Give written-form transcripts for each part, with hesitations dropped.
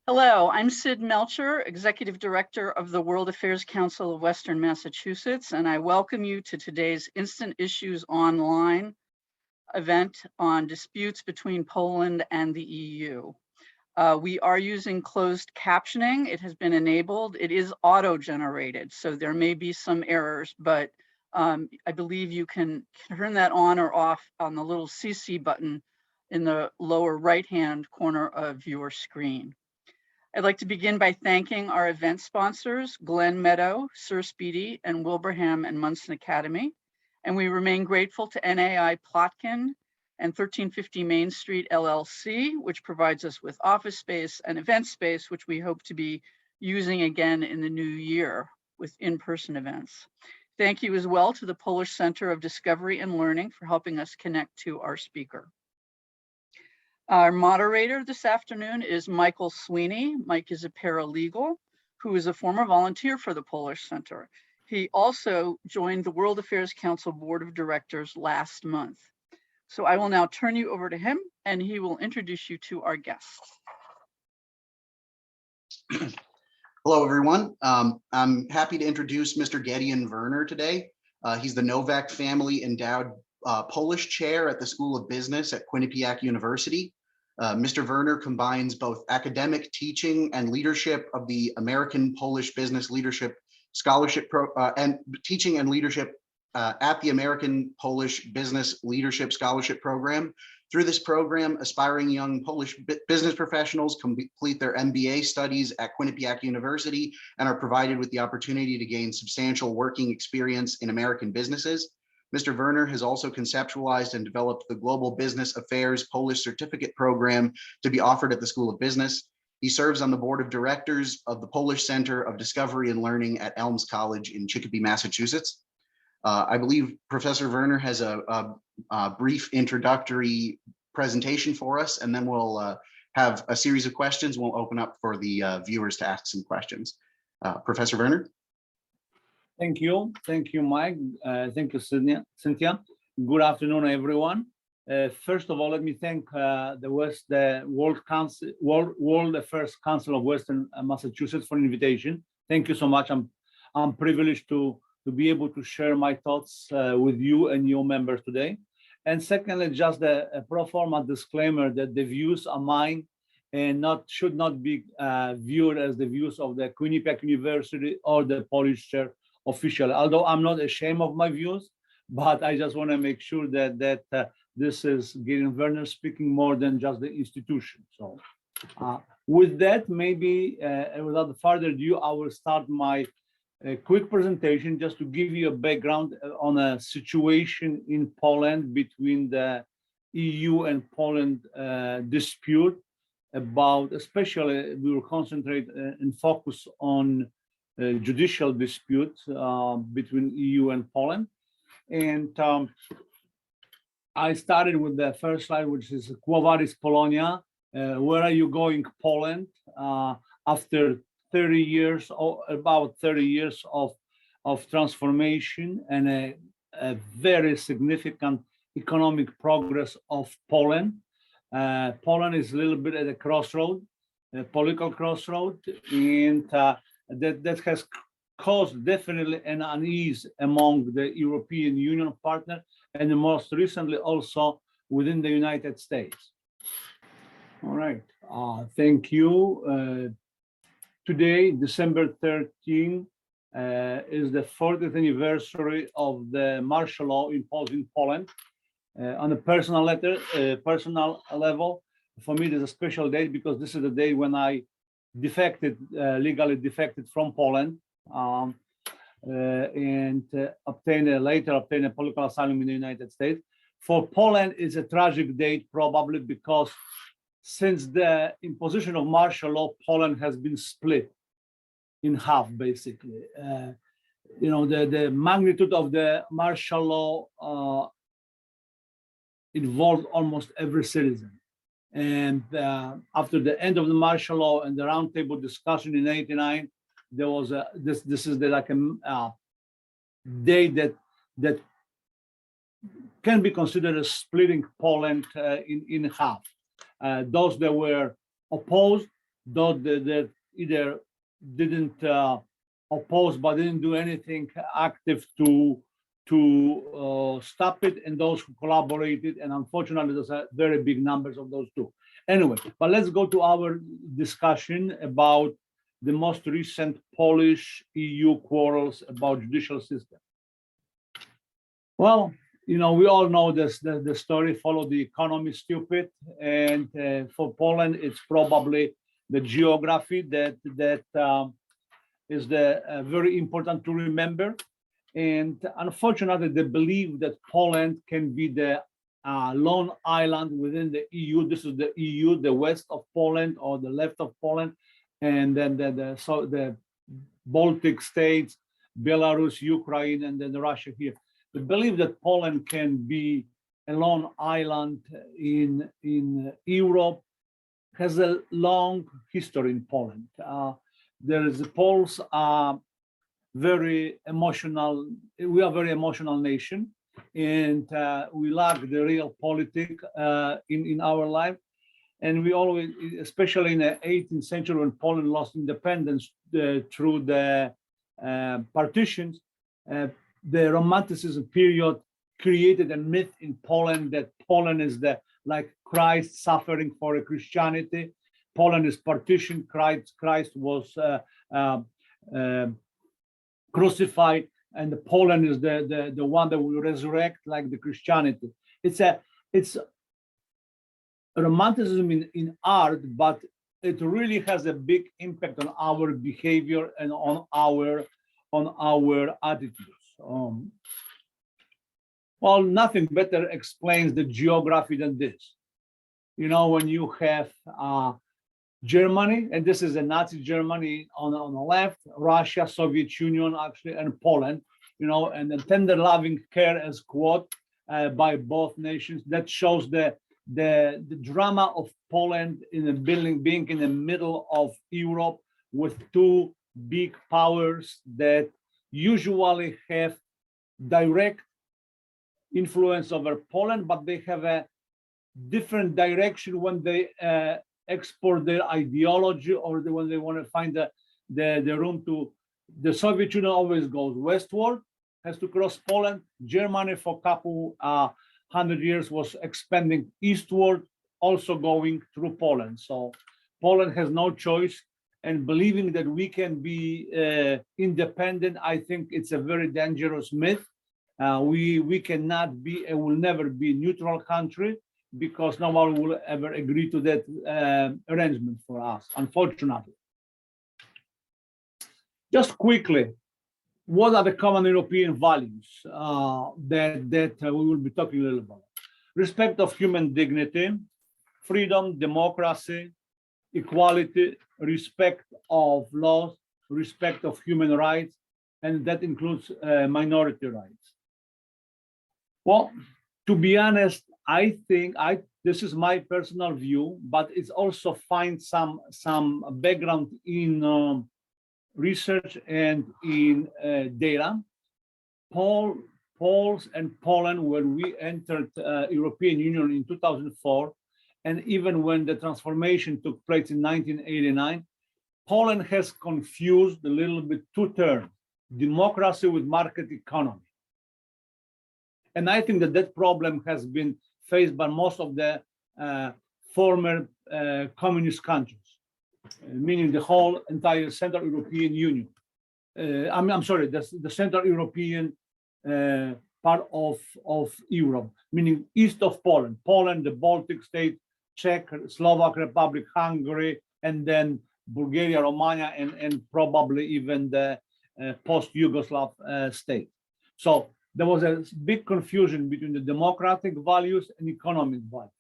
Hello, I'm Sid Melcher, Executive Director of the World Affairs Council of Western Massachusetts, and I welcome you to today's Instant Issues Online event on disputes between Poland and the EU. We are using closed captioning. It has been enabled. It is auto-generated, so there may be some errors, but I believe you can turn that on or off on the little CC button in the lower right-hand corner of your screen. I'd like to begin by thanking our event sponsors, Glen Meadow, Sir Speedy, and Wilbraham and Munson Academy. And we remain grateful to NAI Plotkin and 1350 Main Street LLC, which provides us with office space and event space, which we hope to be using again in the new year with in-person events. Thank you as well to the Polish Center of Discovery and Learning for helping us connect to our speaker. Our moderator this afternoon is Michael Sweeney. Mike is a paralegal who is a former volunteer for the Polish Center. He also joined the World Affairs Council Board of Directors last month. So I will now turn you over to him and he will introduce you to our guests. Hello, everyone. I'm happy to introduce Mr. Gedeon Werner today. He's the Novak Family Endowed Polish Chair at the School of Business at Quinnipiac University. Mr. Werner combines both academic teaching and leadership of the American Polish Business Leadership Scholarship and teaching and leadership at the American Polish Business Leadership Scholarship Program. Through this program, aspiring young Polish business professionals complete their MBA studies at Quinnipiac University and are provided with the opportunity to gain substantial working experience in American businesses. Mr. Werner has also conceptualized and developed the Global Business Affairs Polish Certificate Program to be offered at the School of Business. He serves on the board of directors of the Polish Center of Discovery and Learning at Elms College in Chicopee, Massachusetts. I believe Professor Werner has a brief introductory presentation for us, and then we'll have a series of questions. We'll open up for the viewers to ask some questions. Professor Werner. Thank you, Mike. Thank you, Cynthia. Good afternoon, everyone. First of all, let me thank the World Affairs Council of Western Massachusetts for the invitation. Thank you so much. I'm privileged to be able to share my thoughts with you and your members today. And secondly, just a pro forma disclaimer that the views are mine and should not be viewed as the views of the Quinnipiac University or the Polish chair officially. Although I'm not ashamed of my views, but I just want to make sure that this is Gedeon Werner speaking more than just the institution. So with that, maybe without further ado, I will start my quick presentation just to give you a background on a situation in Poland between the EU and Poland dispute about, especially we will concentrate and focus on judicial dispute between EU and Poland. And I started with the first slide, which is Quo Vadis Polonia? Where are you going, Poland? After 30 years, or about 30 years of transformation and a very significant economic progress of Poland. Poland is a little bit at a crossroad, a political crossroad, and that has caused definitely an unease among the European Union partner and most recently also within the United States. All right, thank you. Today, December 13, is the 40th anniversary of the martial law imposed in Poland. On a personal level, for me, there's a special day because this is the day when I legally defected from Poland and later obtained a political asylum in the United States. For Poland, it's a tragic date probably because since the imposition of martial law, Poland has been split in half, basically. The magnitude of the martial law involved almost every citizen. And after the end of the martial law and the roundtable discussion in '89, there was this is like a day that can be considered as splitting Poland in half. Those that were opposed those that either didn't oppose but didn't do anything active to stop it, and those who collaborated. And unfortunately, there's a very big numbers of those too. Anyway, but let's go to our discussion about the most recent Polish EU quarrels about judicial system. Well, you know, we all know this, the story, follow the economy stupid. And for Poland, it's probably the geography that is very important to remember. And unfortunately, they believe that Poland can be the lone island within the EU. This is the EU, the west of Poland or the left of Poland, and then the Baltic states, Belarus, Ukraine, and then Russia here. They believe that Poland can be a lone island in Europe. Has a long history in Poland. The Poles are very emotional. We are a very emotional nation, and we lack the real politics in our life. And we always, especially in the 18th century when Poland lost independence through the partitions, the Romanticism period created a myth in Poland that Poland is like Christ suffering for Christianity. Poland is partitioned. Christ was crucified, and Poland is the one that will resurrect like the Christianity. It's Romanticism in art, but it really has a big impact on our behavior and on our attitudes. Well, nothing better explains the geography than this. You know, when you have Germany, and this is a Nazi Germany on the left, Russia, Soviet Union, actually, and Poland, you know, and the tender loving care as quote by both nations. That shows the drama of Poland in the being in the middle of Europe with two big powers that usually have direct influence over Poland, but they have a different direction when they export their ideology, or when they want to find the room to. The Soviet Union always goes westward, has to cross Poland. Germany for a couple 100 years was expanding eastward, also going through Poland. So Poland has no choice, and believing that we can be independent, I think it's a very dangerous myth. We cannot be and will never be a neutral country, because no one will ever agree to that arrangement for us, unfortunately. Just quickly, what are the common European values that we will be talking a little about? Respect of human dignity, freedom, democracy, equality, respect of laws, respect of human rights, and that includes minority rights. Well, to be honest, I think this is my personal view, but it's also find some background in research and in data. Poles and Poland, when we entered European Union in 2004, and even when the transformation took place in 1989, Poland has confused a little bit two terms: democracy with market economy. And I think that problem has been faced by most of the former communist countries, meaning the whole entire Central European Union. I'm sorry, the Central European part of Europe, meaning east of Poland, the Baltic state, Czech, Slovak Republic, Hungary, and then Bulgaria, Romania, and probably even the post-Yugoslav state. So there was a big confusion between the democratic values and economic values.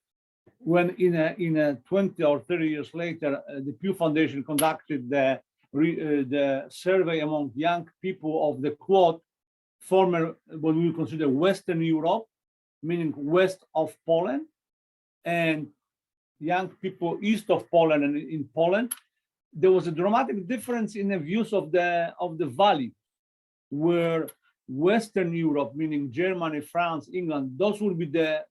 When in a 20 or 30 years later, the Pew Foundation conducted the survey among young people of the quote, former, what we consider Western Europe, meaning west of Poland, and young people east of Poland and in Poland, there was a dramatic difference in the views of the value, where Western Europe, meaning Germany, France, England, those will be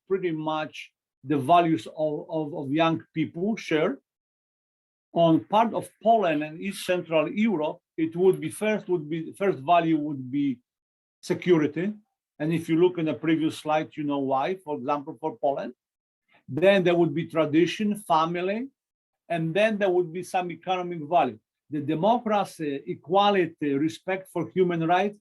pretty much the values of young people share. On part of Poland and East Central Europe, it would be first value would be security. And if you look in the previous slide, you know why, for example, for Poland. Then there would be tradition, family, and then there would be some economic value. The democracy, equality, respect for human rights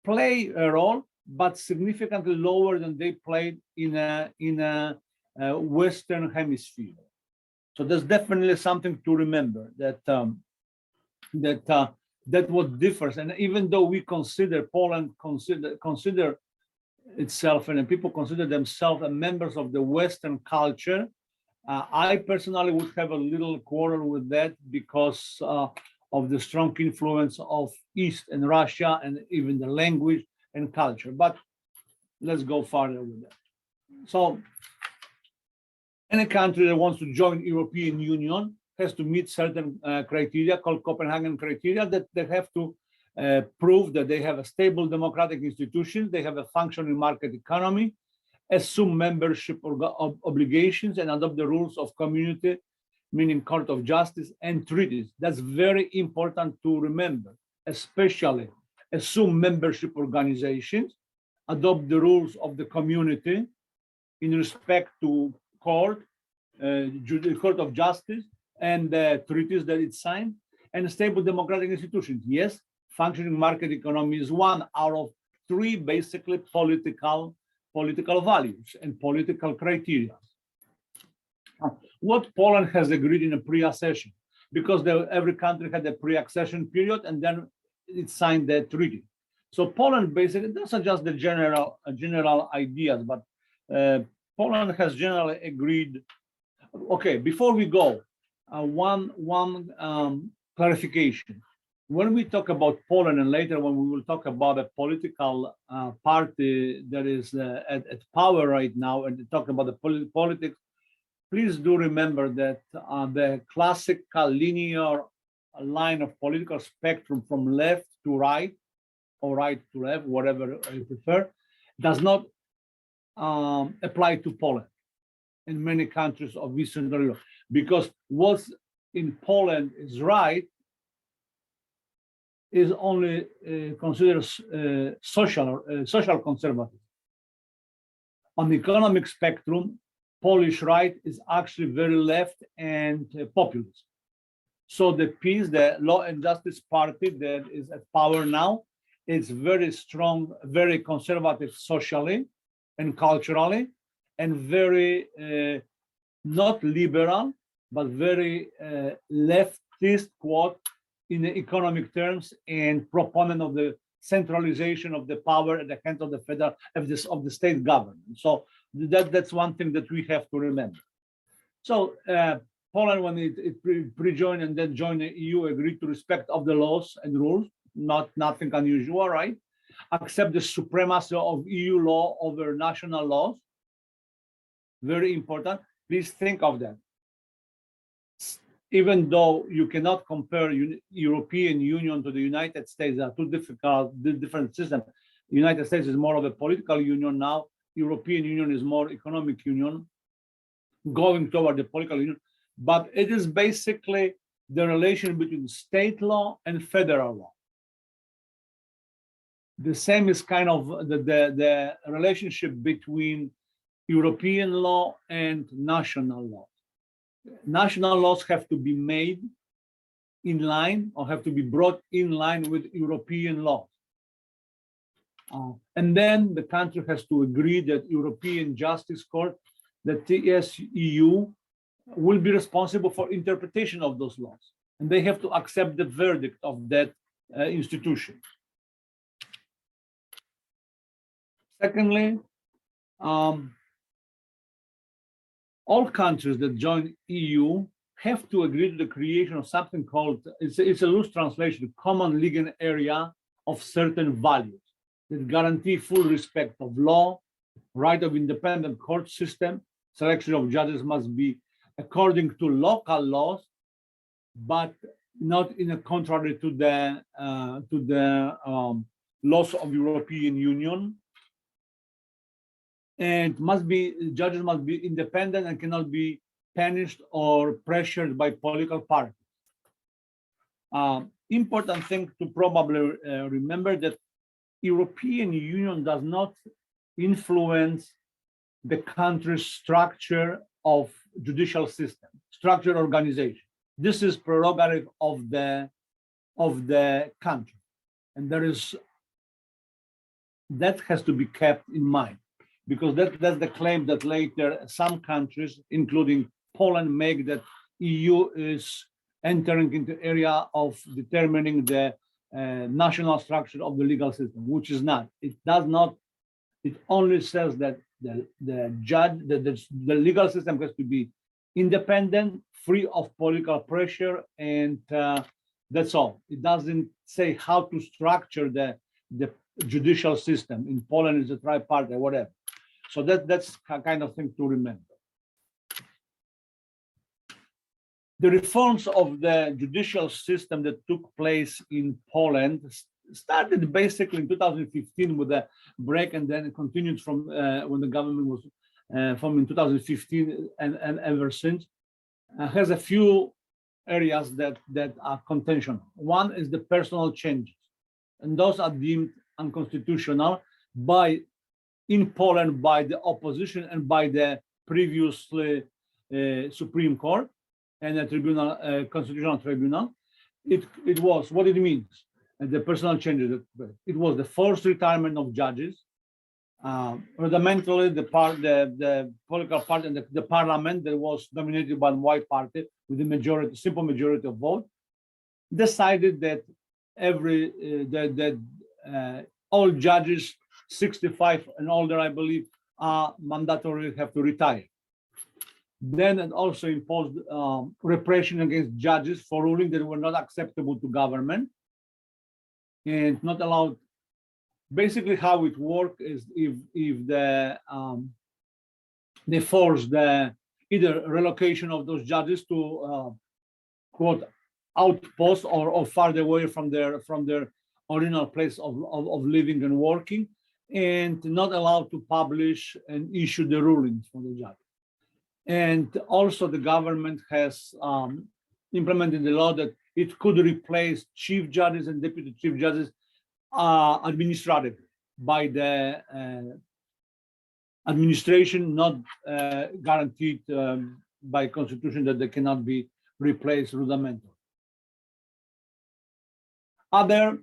play a role, but significantly lower than they played in a Western hemisphere. So there's definitely something to remember that that what differs. And even though we consider Poland consider itself and people consider themselves members of the Western culture, I personally would have a little quarrel with that because of the strong influence of East and Russia and even the language and culture. But let's go further with that. So any country that wants to join European Union has to meet certain criteria called Copenhagen criteria that they have to prove that they have a stable democratic institutions, they have a functioning market economy, assume membership obligations, and adopt the rules of community, meaning Court of Justice and treaties. That's very important to remember, especially assume membership organizations, adopt the rules of the community in respect to Court of Justice and the treaties that it signed, and stable democratic institutions. Yes, functioning market economy is one out of three basically political values and political criteria. What Poland has agreed in a pre-accession, because every country had a pre-accession period and then it signed the treaty. So Poland basically, those are just the general ideas, but Poland has generally agreed. Okay, before we go, one clarification. When we talk about Poland, and later when we will talk about a political party that is at power right now, and talk about the politics, please do remember that the classical linear line of political spectrum from left to right, or right to left, whatever you prefer, does not apply to Poland in many countries of Eastern Europe, because what's in Poland is right is only considered social conservative. On the economic spectrum, Polish right is actually very left and populist. So the PiS, the Law and Justice Party that is at power now, is very strong, very conservative socially and culturally, and very not liberal, but very leftist, quote, in the economic terms, and proponent of the centralization of the power at the hands of the federal of the state government. So that's one thing that we have to remember. So Poland, when it pre-joined and then joined the EU, agreed to respect of the laws and rules, nothing unusual, right? Accept the supremacy of EU law over national laws. Very important. Please think of that. Even though you cannot compare European Union to the United States, they are two different systems. The United States is more of a political union now. European Union is more economic union, going toward the political union. But it is basically the relation between state law and federal law. The same is kind of the relationship between European law and national law. National laws have to be made in line, or have to be brought in line with European laws. And then the country has to agree that European Justice Court, the TSEU, will be responsible for interpretation of those laws. And they have to accept the verdict of that institution. Secondly, all countries that join EU have to agree to the creation of something called, it's a loose translation, common legal area of certain values that guarantee full respect of law, right of independent court system, selection of judges must be according to local laws, but not in a contrary to the laws of European Union. And judges must be independent and cannot be punished or pressured by political parties. Important thing to probably remember that European Union does not influence the country's structure of judicial system, structure organization. This is prerogative of the country, and that has to be kept in mind, because that's the claim that later some countries, including Poland, make, that EU is entering into area of determining the national structure of the legal system, which is not. It does not. It only says that the legal system has to be independent, free of political pressure, and that's all. It doesn't say how to structure the judicial system. In Poland, it's a tripartite, whatever. So that's kind of thing to remember. The reforms of the judicial system that took place in Poland started basically in 2015 with a break, and then continued from when the government was from in 2015 and ever since. Has a few areas that are contention. One is the personal changes, and those are deemed unconstitutional in Poland by the opposition and by the previously Supreme Court and a tribunal, constitutional tribunal. It was what it means. And the personal changes. It was the forced retirement of judges. Fundamentally, the political party and the parliament that was dominated by the white party with the simple majority of vote, decided that all judges 65 and older, I believe, are mandatory, have to retire. Then it also imposed repression against judges for rulings that were not acceptable to government and not allowed. Basically, how it worked is if they force either relocation of those judges to quote outposts or farther away from their original place of living and working, and not allowed to publish and issue the rulings for the judge. And also the government has implemented the law that it could replace chief judges and deputy chief judges administratively by the administration, not guaranteed by constitution that they cannot be replaced rudimentally. Other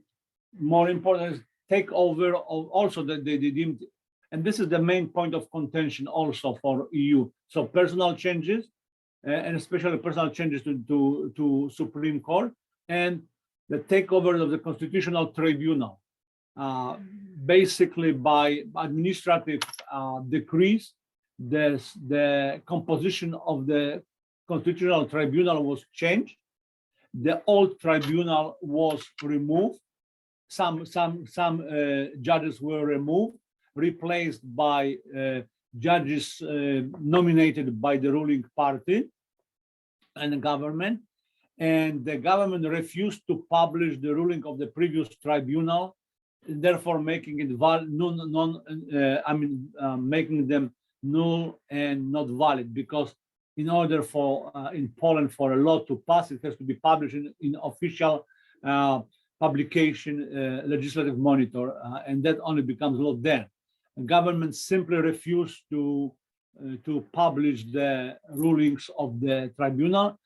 more important is takeover of also that they deemed, and this is the main point of contention also for EU. So personal changes, and especially personal changes to Supreme Court, and the takeover of the Constitutional Tribunal, basically by administrative decrees. The composition of the Constitutional Tribunal was changed. The old tribunal was removed. Some judges were removed, replaced by judges nominated by the ruling party and the government. And the government refused to publish the ruling of the previous tribunal, therefore making it making them null and not valid, because in order for in Poland for a law to pass, it has to be published in official publication, legislative monitor, and that only becomes law then. The government simply refused to publish the rulings of the tribunal,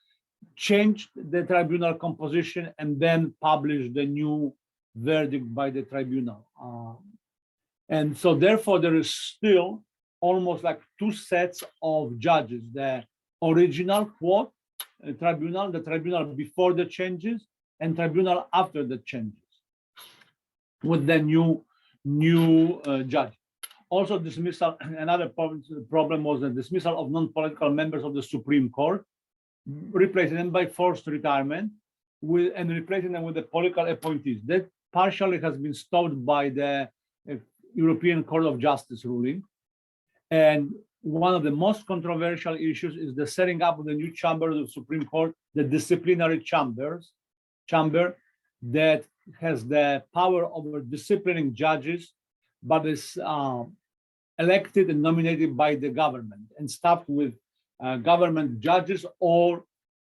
changed the tribunal composition, and then published the new verdict by the tribunal. And so therefore there is still almost like two sets of judges: the original quote tribunal, the tribunal before the changes, and tribunal after the changes, with the new judge. Also dismissal, another problem was the dismissal of non-political members of the Supreme Court, replacing them by forced retirement and replacing them with the political appointees. That partially has been stopped by the European Court of Justice ruling. And one of the most controversial issues is the setting up of the new chamber of the Supreme Court, the disciplinary chamber that has the power over disciplining judges, but is elected and nominated by the government and staffed with government judges or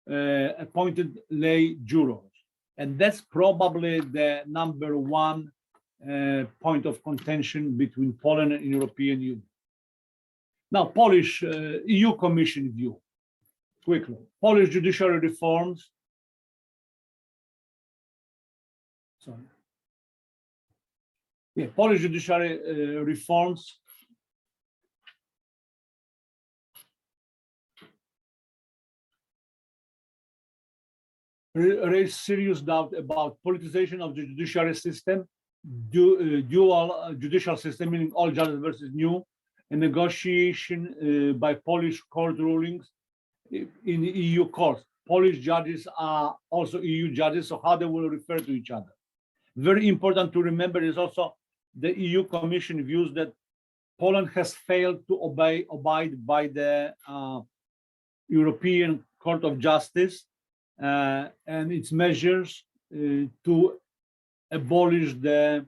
appointed lay jurors. And that's probably the number one point of contention between Poland and European Union. Now, Polish EU Commission view, quickly. Polish judiciary reforms. Sorry. Yeah, Polish judiciary reforms raise serious doubt about politicization of the judiciary system, dual judicial system, meaning all judges versus new, and negotiation by Polish court rulings in EU courts. Polish judges are also EU judges, so how they will refer to each other. Very important to remember is also the EU Commission views that Poland has failed to abide by the European Court of Justice and its measures to abolish the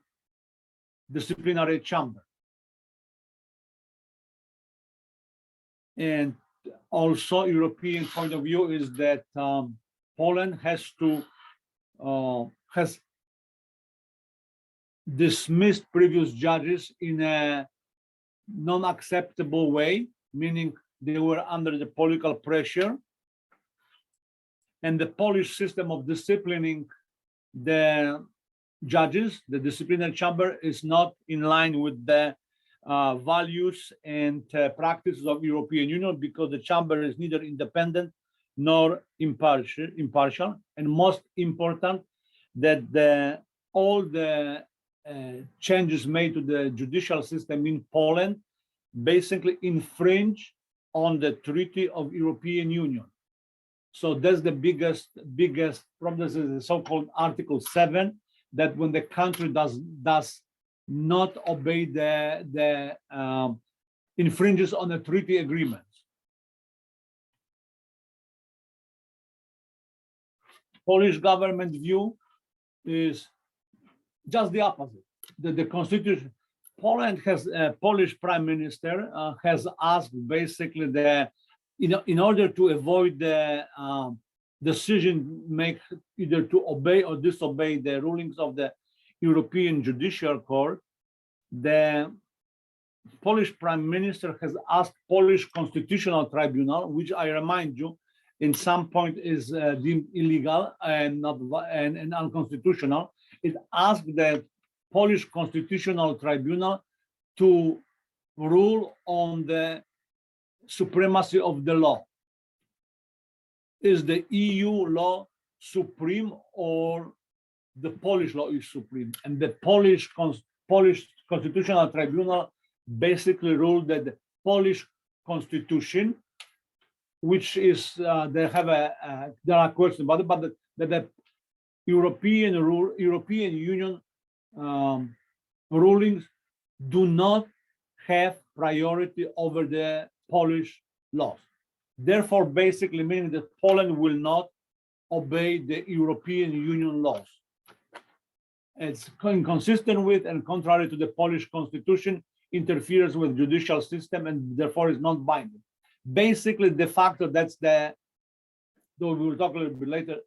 disciplinary chamber. And also European point of view is that Poland has dismissed previous judges in a non-acceptable way, meaning they were under the political pressure. And the Polish system of disciplining the judges, the disciplinary chamber, is not in line with the values and practices of European Union, because the chamber is neither independent nor impartial. And most important, that all the changes made to the judicial system in Poland basically infringe on the Treaty of European Union. So that's the biggest problem. This is the so-called Article 7, that when the country does not obey the infringes on the treaty agreements. Polish government view is just the opposite. The constitution, Poland has a Polish prime minister has asked basically in order to avoid the decision make either to obey or disobey the rulings of the European Judicial Court, the Polish prime minister has asked Polish Constitutional Tribunal, which I remind you, in some point is deemed illegal and not and unconstitutional. It asked the Polish Constitutional Tribunal to rule on the supremacy of the law. Is the EU law supreme or the Polish law is supreme? And the Polish Constitutional Tribunal basically ruled that the Polish Constitution, which is there are questions about it, but the European Union rulings do not have priority over the Polish laws. Therefore, basically meaning that Poland will not obey the European Union laws. It's inconsistent with and contrary to the Polish constitution, interferes with judicial system, and therefore is not binding. Basically, de facto, that's though we will talk a little bit later,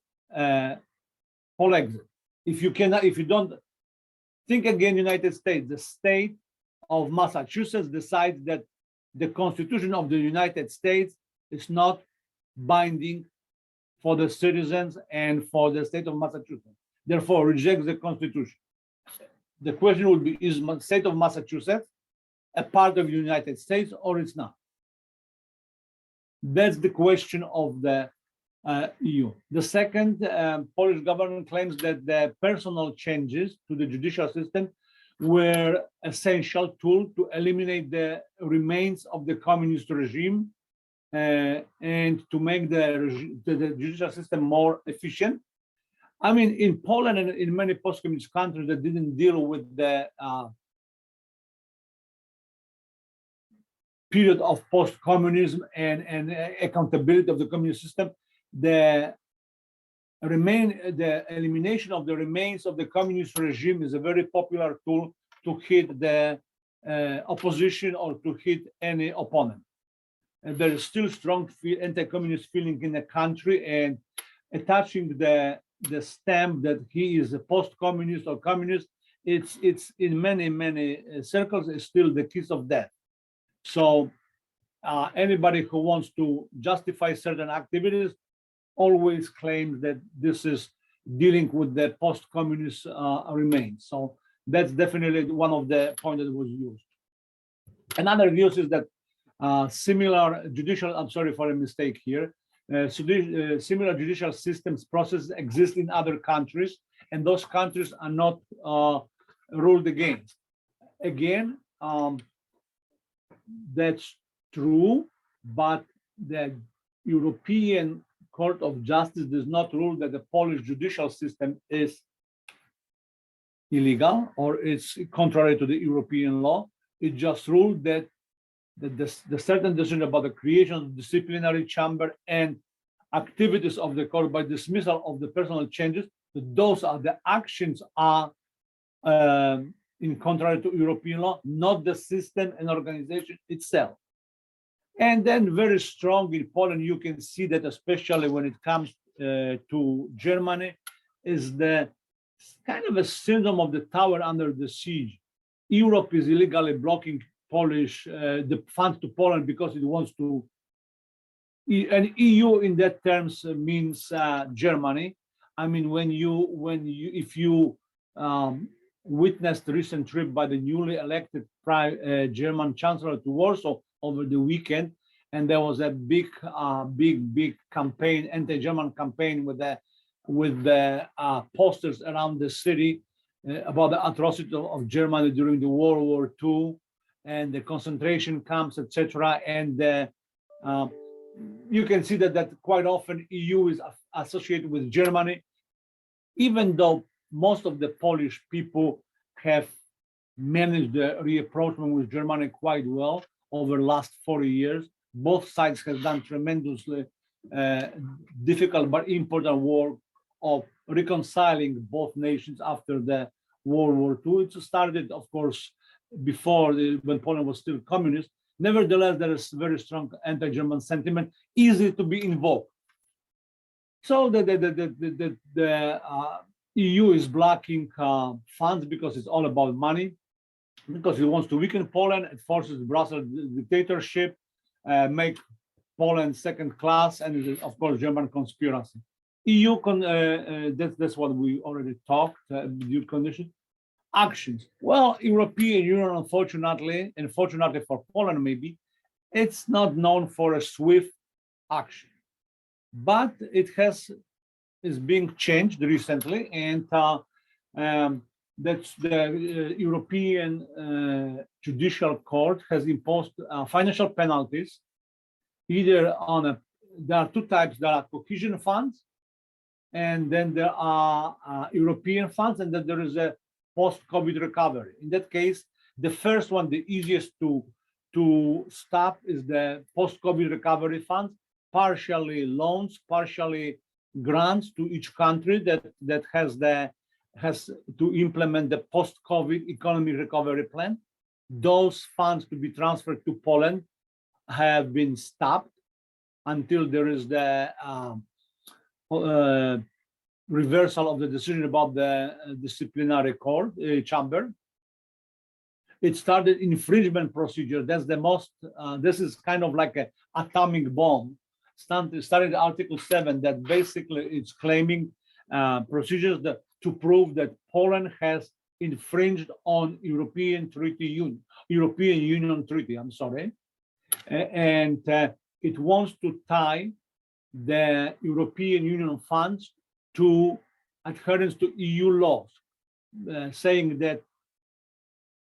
Polexit. If you don't think again, United States, the state of Massachusetts decides that the Constitution of the United States is not binding for the citizens and for the state of Massachusetts. Therefore, rejects the Constitution. The question would be, is the state of Massachusetts a part of the United States or it's not? That's the question of the EU. The second, Polish government claims that the personal changes to the judicial system were essential tool to eliminate the remains of the communist regime and to make the judicial system more efficient. I mean, in Poland and in many post-communist countries that didn't deal with the period of post-communism and accountability of the communist system, the elimination of the remains of the communist regime is a very popular tool to hit the opposition or to hit any opponent. there is still strong anti-communist feeling in the country, and attaching the stamp that he is a post-communist or communist, it's in many circles is still the kiss of death. So anybody who wants to justify certain activities always claims that this is dealing with the post-communist remains. So that's definitely one of the points that was used. Another use is that similar judicial, I'm sorry for a mistake here, similar judicial systems processes exist in other countries, and those countries are not ruled against. Again, that's true, but the European Court of Justice does not rule that the Polish judicial system is illegal or it's contrary to the European law. It just ruled that the certain decision about the creation of the disciplinary chamber and activities of the court by dismissal of the personal changes, those are the actions are in contrary to European law, not the system and organization itself. And then very strong in Poland, you can see that especially when it comes to Germany, is the kind of a syndrome of the tower under the siege. Europe is illegally blocking Polish the funds to Poland because it wants to, and EU in that terms means Germany. I mean, if you witnessed the recent trip by the newly elected German Chancellor to Warsaw over the weekend, and there was a big campaign, anti-German campaign with the posters around the city about the atrocity of Germany during the World War II and the concentration camps, etc. And you can see that quite often EU is associated with Germany, even though most of the Polish people have managed the reapproachment with Germany quite well over the last 40 years. Both sides have done tremendously difficult but important work of reconciling both nations after the World War II. It started, of course, before when Poland was still communist. Nevertheless, there is very strong anti-German sentiment, easy to be invoked. So the EU is blocking funds because it's all about money, because it wants to weaken Poland. It forces Brussels dictatorship, make Poland second class, and of course German conspiracy. EU that's what we already talked. EU condition actions. Well, European Union, unfortunately, and fortunately for Poland, maybe it's not known for a swift action, but it is being changed recently, and that's the European Judicial Court has imposed financial penalties, either on there are two types. There are cohesion funds, and then there are European funds, and then there is a post-COVID recovery. In that case, the first one, the easiest to stop, is the post-COVID recovery funds, partially loans, partially grants to each country that has to implement the post-COVID economic recovery plan. Those funds to be transferred to Poland have been stopped until there is the reversal of the decision about the disciplinary court chamber. It started infringement procedure. That's the most. This is kind of like an atomic bomb. Started Article 7 that basically it's claiming procedures to prove that Poland has infringed on European Union treaty. I'm sorry, and it wants to tie the European Union funds to adherence to EU laws, saying that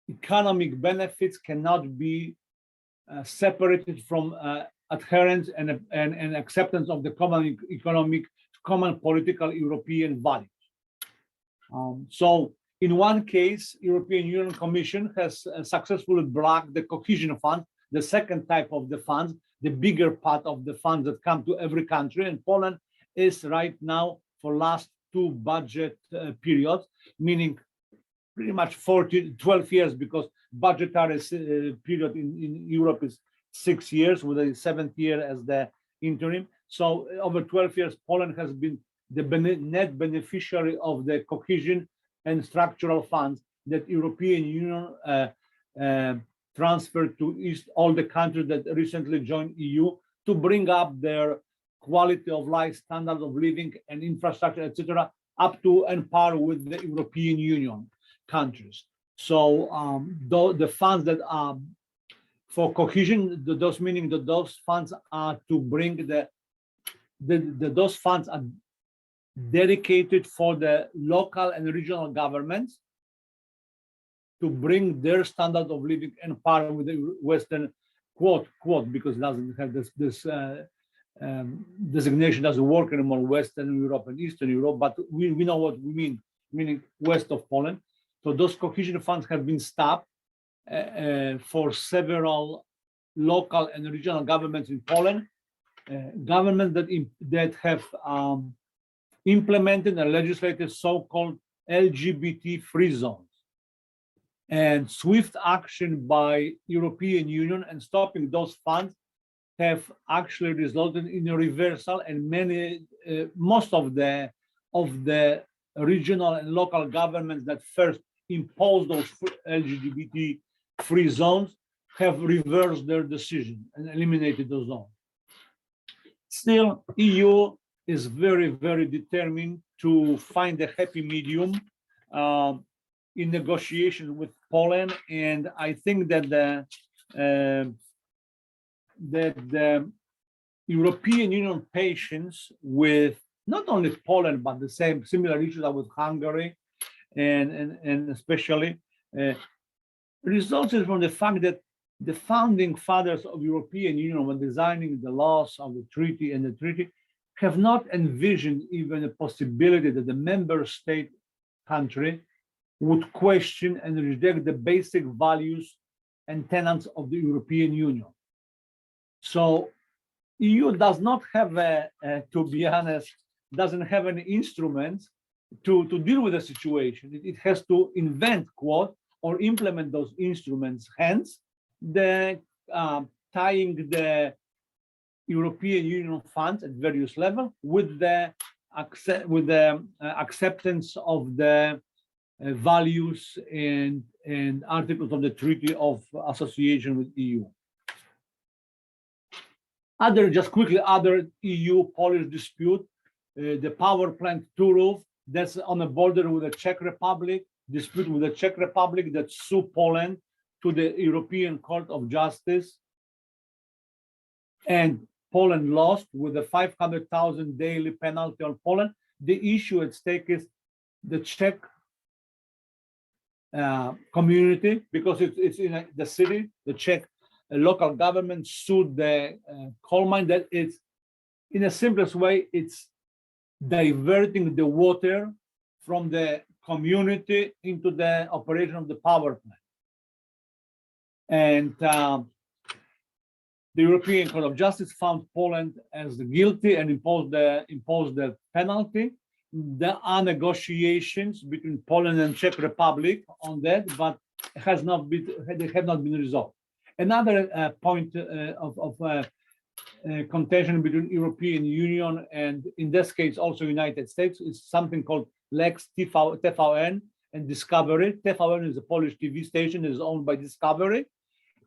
economic benefits cannot be separated from adherence and acceptance of the common political European values. So in one case, European Union Commission has successfully blocked the cohesion fund, the second type of the funds, the bigger part of the funds that come to every country. And Poland is right now, for last two budget periods, meaning pretty much 12 years, because budgetary period in Europe is 6 years, with the 7th year as the interim. So over 12 years, Poland has been the net beneficiary of the cohesion and structural funds that European Union transferred to all the countries that recently joined EU to bring up their quality of life, standard of living, and infrastructure, etc., up to and par with the European Union countries. So the funds that are for cohesion, those meaning that those funds are to bring those funds are dedicated for the local and regional governments to bring their standard of living and par with the Western quote, because it doesn't have this designation, doesn't work anymore, Western Europe and Eastern Europe, but we know what we mean, meaning west of Poland. So those cohesion funds have been stopped for several local and regional governments in Poland, governments that have implemented and legislated so-called LGBT-free zones. And swift action by European Union and stopping those funds have actually resulted in a reversal, and most of the regional and local governments that first imposed those LGBT-free zones have reversed their decision and eliminated those zones. Still, EU is very, very determined to find a happy medium in negotiations with Poland, and I think that the European Union patience with not only Poland but the similar issues are with Hungary, and especially results from the fact that the founding fathers of European Union, when designing the laws of the treaty and the treaty, have not envisioned even a possibility that the member state country would question and reject the basic values and tenets of the European Union. So EU does not have to be honest, doesn't have any instruments to deal with the situation. It has to invent, quote, or implement those instruments. Hence, the tying the European Union funds at various levels with the acceptance of the values and articles of the Treaty of Association with EU. Other EU-Polish dispute, the power plant Turów, that's on the border with the Czech Republic, dispute with the Czech Republic that sue Poland to the European Court of Justice. And Poland lost with a 500,000 daily penalty on Poland. The issue at stake is the Czech community, because it's in the city, the Czech local government sued the coal mine that it's, in the simplest way, it's diverting the water from the community into the operation of the power plant. And the European Court of Justice found Poland as guilty and imposed the penalty. There are negotiations between Poland and Czech Republic on that, but they have not been resolved. Another point of contention between European Union and, in this case, also United States, is something called Lex TVN and Discovery. TVN is a Polish TV station that is owned by Discovery,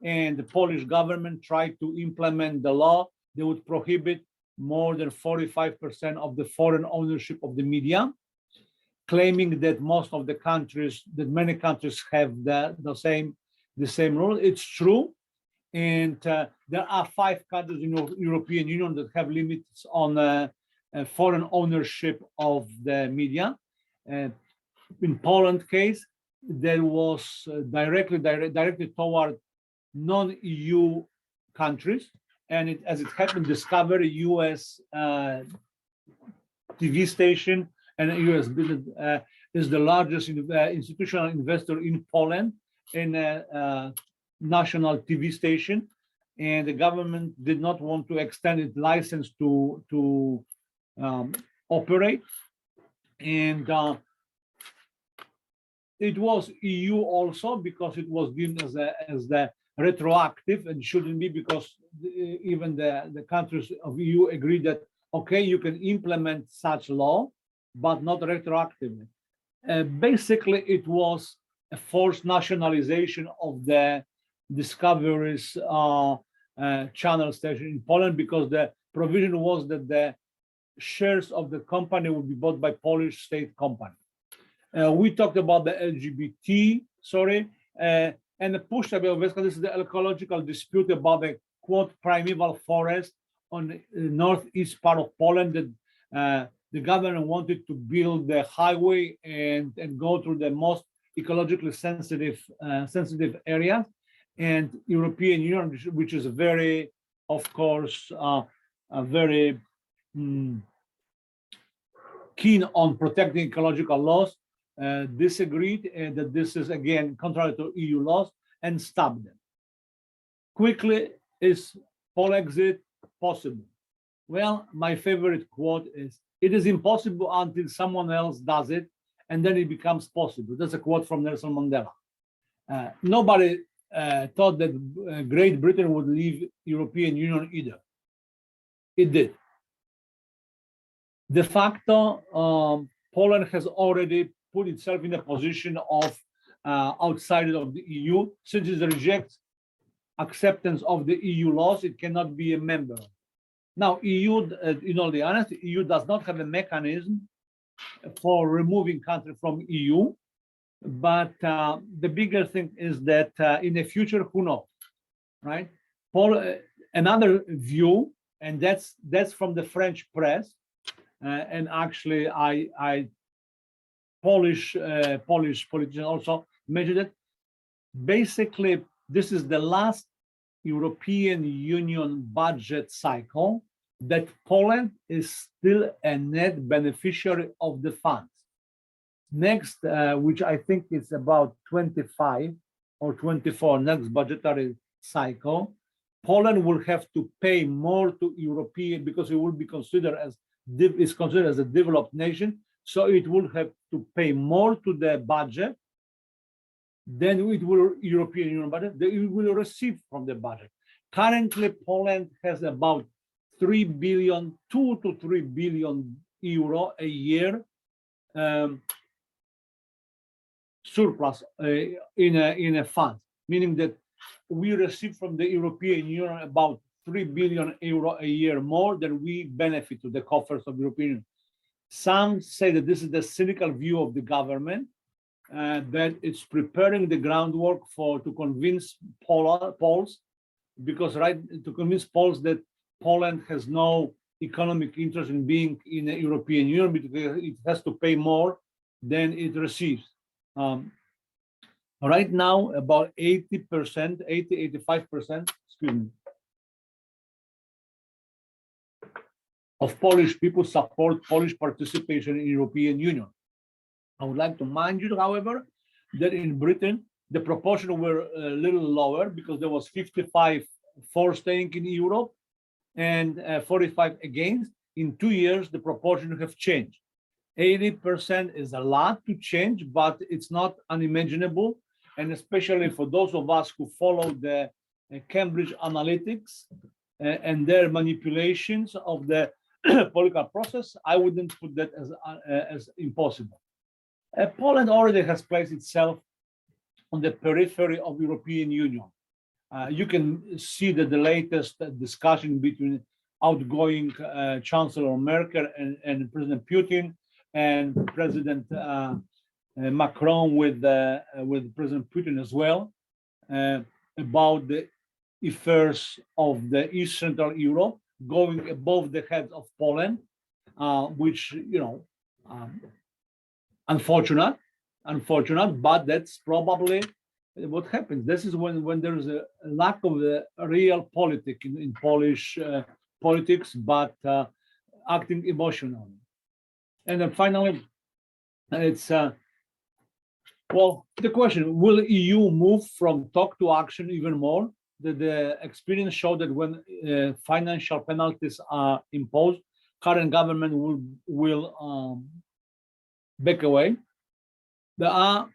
and the Polish government tried to implement the law that would prohibit more than 45% of the foreign ownership of the media, claiming that many countries have the same rule. It's true. And there are 5 countries in the European Union that have limits on foreign ownership of the media. In Poland's case, there was directed toward non-EU countries, and as it happened, Discovery, US TV station and US business is the largest institutional investor in Poland in a national TV station, and the government did not want to extend its license to operate. And it was EU also, because it was given as the retroactive and shouldn't be, because even the countries of EU agree that, okay, you can implement such law, but not retroactively. Basically, it was a forced nationalization of the Discovery's channel station in Poland, because the provision was that the shares of the company would be bought by Polish state company. We talked about the LGBT, and the push this is the ecological dispute about the quote primeval forest on the northeast part of Poland that the government wanted to build the highway and go through the most ecologically sensitive areas, and European Union, which is very, of course, very keen on protecting ecological laws, disagreed that this is again contrary to EU laws and stopped them. Quickly, is Polexit possible? Well, my favorite quote is, "It is impossible until someone else does it, and then it becomes possible." That's a quote from Nelson Mandela. Nobody thought that Great Britain would leave European Union either. It did. De facto, Poland has already put itself in a position of outside of the EU. Since it rejects acceptance of the EU laws, it cannot be a member. Now, EU, the honest, EU does not have a mechanism for removing country from EU, but the bigger thing is that in the future, who knows, right? Another view, and that's from the French press, and actually Polish politicians also mentioned it. Basically, this is the last European Union budget cycle that Poland is still a net beneficiary of the funds. Next, which I think is about 25 or 24, next budgetary cycle, Poland will have to pay more to European, because it will be considered as a developed nation. So it will have to pay more to the budget than it will European Union budget that it will receive from the budget. Currently, Poland has about 2 to 3 billion euro a year surplus in a fund, meaning that we receive from the European Union about 3 billion euro a year more than we benefit to the coffers of the European Union. Some say that this is the cynical view of the government, that it's preparing the groundwork to convince Poles, because to convince Poles that Poland has no economic interest in being in the European Union, because it has to pay more than it receives. Right now, about 85%, excuse me, of Polish people support Polish participation in European Union. I would like to mind you, however, that in Britain, the proportion were a little lower, because there was 55 for staying in Europe and 45 against. In 2 years, the proportion have changed. 80% is a lot to change, but it's not unimaginable. And especially for those of us who follow the Cambridge Analytics and their manipulations of the political process, I wouldn't put that as impossible. Poland already has placed itself on the periphery of European Union. You can see that the latest discussion between outgoing Chancellor Merkel and President Putin and President Macron with President Putin as well about the affairs of the East Central Europe going above the heads of Poland, which, unfortunate, but that's probably what happens. This is when there is a lack of the real politics in Polish politics, but acting emotionally. And then finally, it's the question: will EU move from talk to action even more? The experience showed that when financial penalties are imposed, current government will back away. There are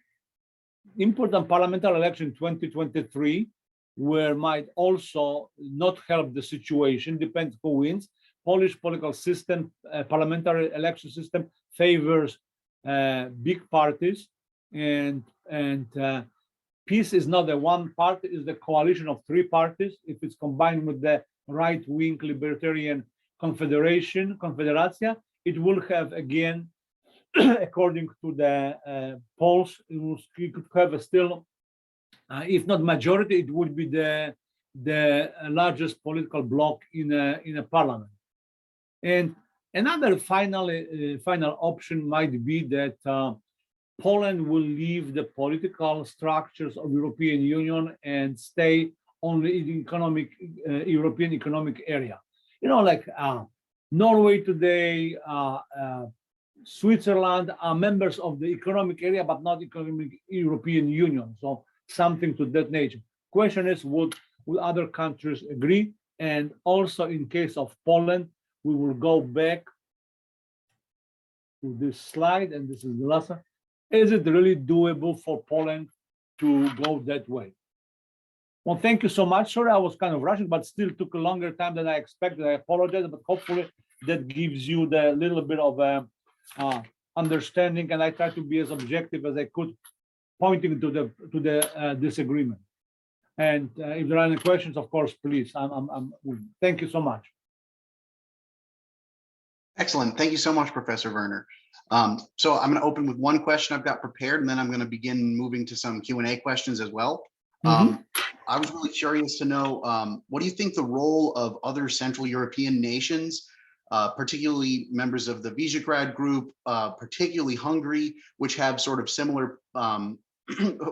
important parliamentary elections in 2023, where might also not help the situation, depends who wins. Polish political system, parliamentary election system favors big parties, and peace is not the one party, is the coalition of three parties. If it's combined with the right-wing libertarian confederatia, it will have again, according to the polls, it could have a still, if not majority, it would be the largest political bloc in a parliament. And another final option might be that Poland will leave the political structures of European Union and stay only in economic European economic area. You know, like Norway today, Switzerland are members of the economic area, but not economic European Union. So something to that nature. Question is, would other countries agree? And also in case of Poland, we will go back to this slide, and this is the last one. Is it really doable for Poland to go that way? Well, thank you so much. Sorry, I was kind of rushing, but still took a longer time than I expected. I apologize, but hopefully that gives you the little bit of understanding, and I try to be as objective as I could, pointing to the disagreement. And if there are any questions, of course, please. Thank you so much. Excellent. Thank you so much, Professor Werner. So I'm going to open with one question I've got prepared, and then I'm going to begin moving to some Q&A questions as well. I was really curious to know, what do you think the role of other Central European nations, particularly members of the Visegrad group, particularly Hungary, which have sort of similar,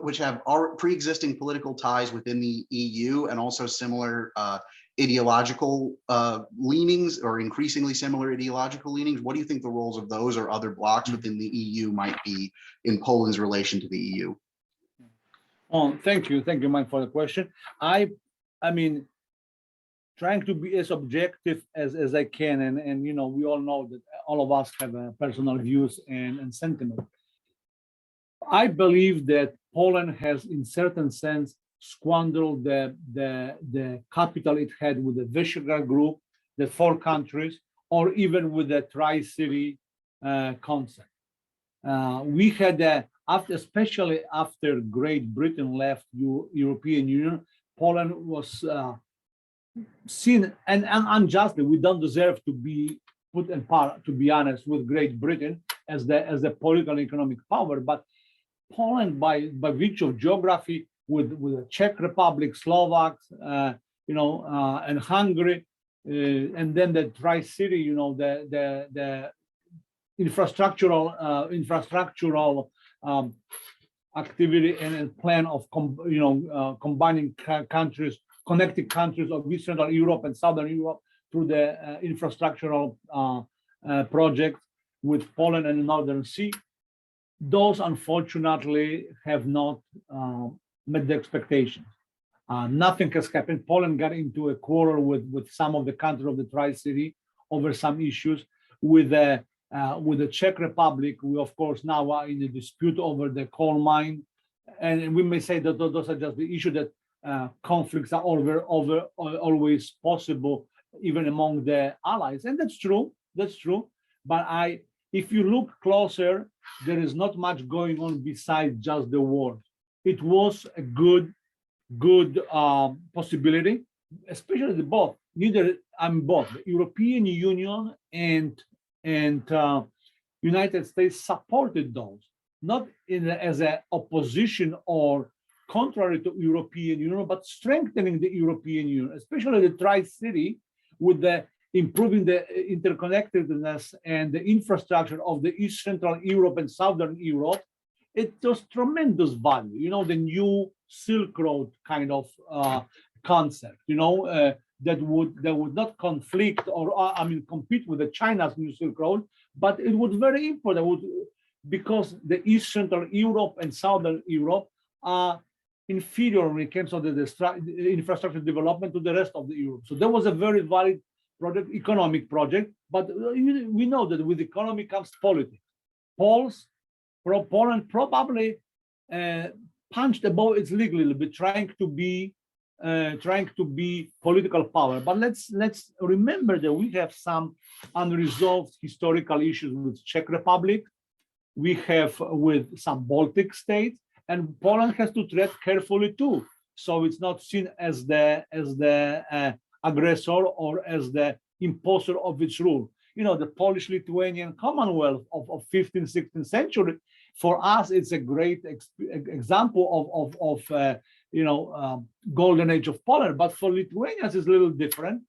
which have pre-existing political ties within the EU and also similar ideological leanings, or increasingly similar ideological leanings? What do you think the roles of those or other blocs within the EU might be in Poland's relation to the EU? Oh, thank you, Mike, for the question. I mean, trying to be as objective as I can, and you know, we all know that all of us have personal views and sentiment. I believe that Poland has, in certain sense, squandered the capital it had with the Visegrad group, the four countries, or even with the Tri-City concept. We had especially after Great Britain left European Union, Poland was seen, and unjustly, we don't deserve to be put in par, to be honest, with Great Britain as the political and economic power, but Poland, by virtue of geography, with the Czech Republic, Slovaks, and Hungary, and then the Tri-City, you know, the infrastructural activity and plan of combining countries, connecting countries of Eastern Europe and Southern Europe through the infrastructural project with Poland and the Northern Sea. Those unfortunately have not met the expectations. Nothing has happened. Poland got into a quarrel with some of the countries of the Tri-City over some issues. With the Czech Republic, we of course now are in a dispute over the coal mine, and we may say that those are just the issue that conflicts are always possible, even among the allies, and that's true. That's true. But if you look closer, there is not much going on besides just the war. It was a good possibility, especially both. Both the European Union and United States supported those, not as an opposition or contrary to European Union, but strengthening the European Union, especially the Tri-City, with the improving the interconnectedness and the infrastructure of the East Central Europe and Southern Europe. It was tremendous value, you know, the new Silk Road kind of concept, you know, that would not conflict or compete with the China's new Silk Road, but it was very important because the East Central Europe and Southern Europe are inferior when it comes to the infrastructure development to the rest of the Europe. So there was a very valid project, economic project, but we know that with economy comes politics. Poland probably punched above its league a little bit, trying to be trying to be political power. But let's remember that we have some unresolved historical issues with Czech Republic. We have with some Baltic states, and Poland has to tread carefully too. So it's not seen as the aggressor or as the imposter of its rule. You know, the Polish-Lithuanian Commonwealth of 15th, 16th century, for us, it's a great example of golden age of Poland. But for Lithuanians, it's a little different.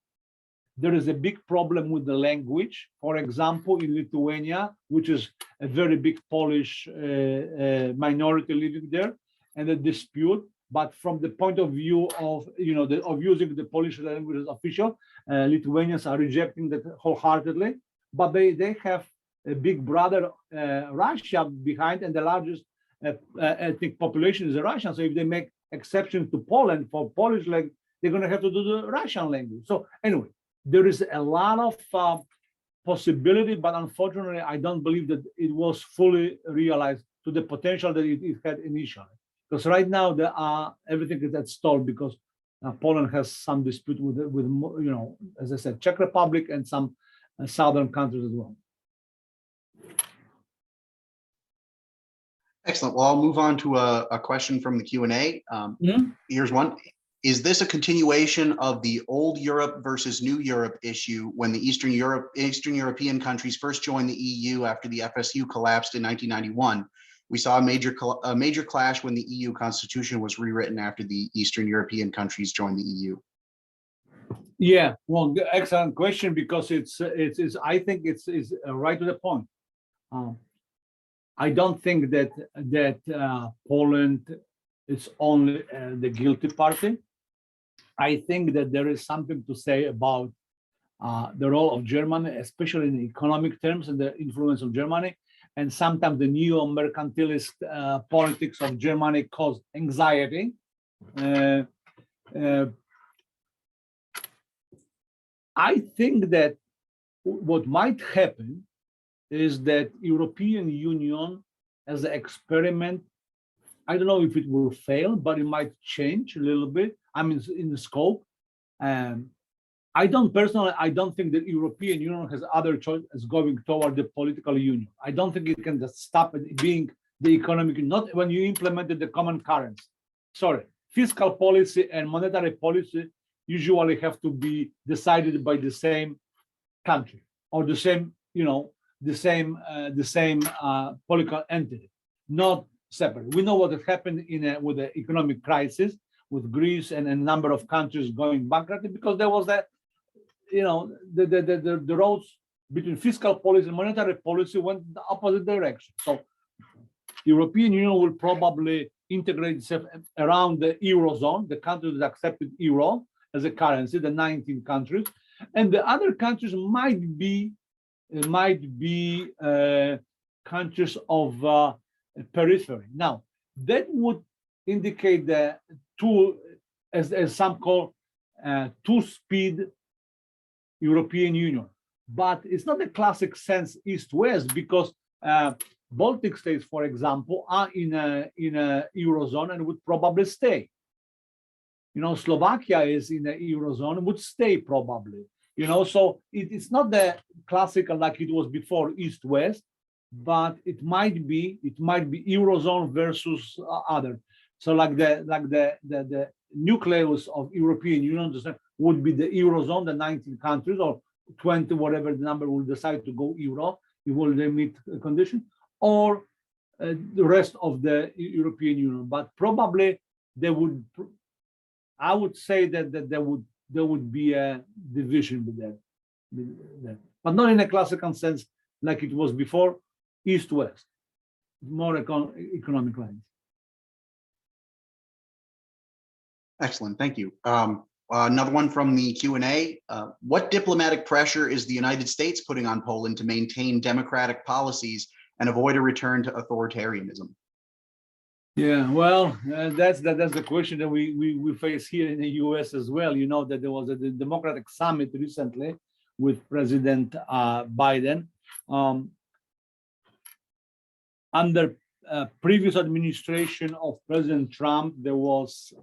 There is a big problem with the language. For example, in Lithuania, which is a very big Polish minority living there, and a dispute. But from the point of view of using the Polish language as official, Lithuanians are rejecting that wholeheartedly. But they have a big brother Russia behind, and the largest ethnic population is the Russian. So if they make exceptions to Poland for Polish language, they're going to have to do the Russian language. So anyway, there is a lot of possibility, but unfortunately, I don't believe that it was fully realized to the potential that it had initially. Because right now everything is at stall because Poland has some dispute with as I said, Czech Republic and some southern countries as well. Excellent. Well, I'll move on to a question from the Q&A. Here's one. Is this a continuation of the old Europe versus new Europe issue when the Eastern European countries first joined the EU after the FSU collapsed in 1991? We saw a major clash when the EU constitution was rewritten after the Eastern European countries joined the EU. Yeah, well, excellent question, because it's I think it's right to the point. I don't think that Poland is only the guilty party. I think that there is something to say about the role of Germany, especially in economic terms, and the influence of Germany. And sometimes the neo-mercantilist politics of Germany caused anxiety. I think that what might happen is that European Union as an experiment, I don't know if it will fail, but it might change a little bit. I mean, in the scope. I don't think that European Union has other choice as going toward the political union. I don't think it can just stop at being the economic, not when you implemented the common currency. Sorry, fiscal policy and monetary policy usually have to be decided by the same country or the same, political entity, not separate. We know what has happened with the economic crisis, with Greece and a number of countries going bankrupt, because there was that, the roads between fiscal policy and monetary policy went the opposite direction. So European Union will probably integrate itself around the Eurozone, the countries that accepted Euro as a currency, the 19 countries, and the other countries might be countries of periphery. Now, that would indicate the as some call two-speed European Union, but it's not the classic sense East-West, because Baltic states, for example, are in a Eurozone and would probably stay. Slovakia is in the Eurozone, would stay probably. So it's not the classical like it was before East-West, but it might be Eurozone versus other. So like the nucleus of European Union would be the Eurozone, the 19 countries, or 20, whatever the number will decide to go Euro, it will meet a condition, or the rest of the European Union. But probably I would say that there would be a division with that, but not in a classical sense like it was before, East-West, more economic lines. Excellent, thank you. Another one from the Q&A. What diplomatic pressure is the United States putting on Poland to maintain democratic policies and avoid a return to authoritarianism? Yeah, well, that's the question that we face here in the US as well. You know that there was a Democratic Summit recently with President Biden. Under previous administration of President Trump, there was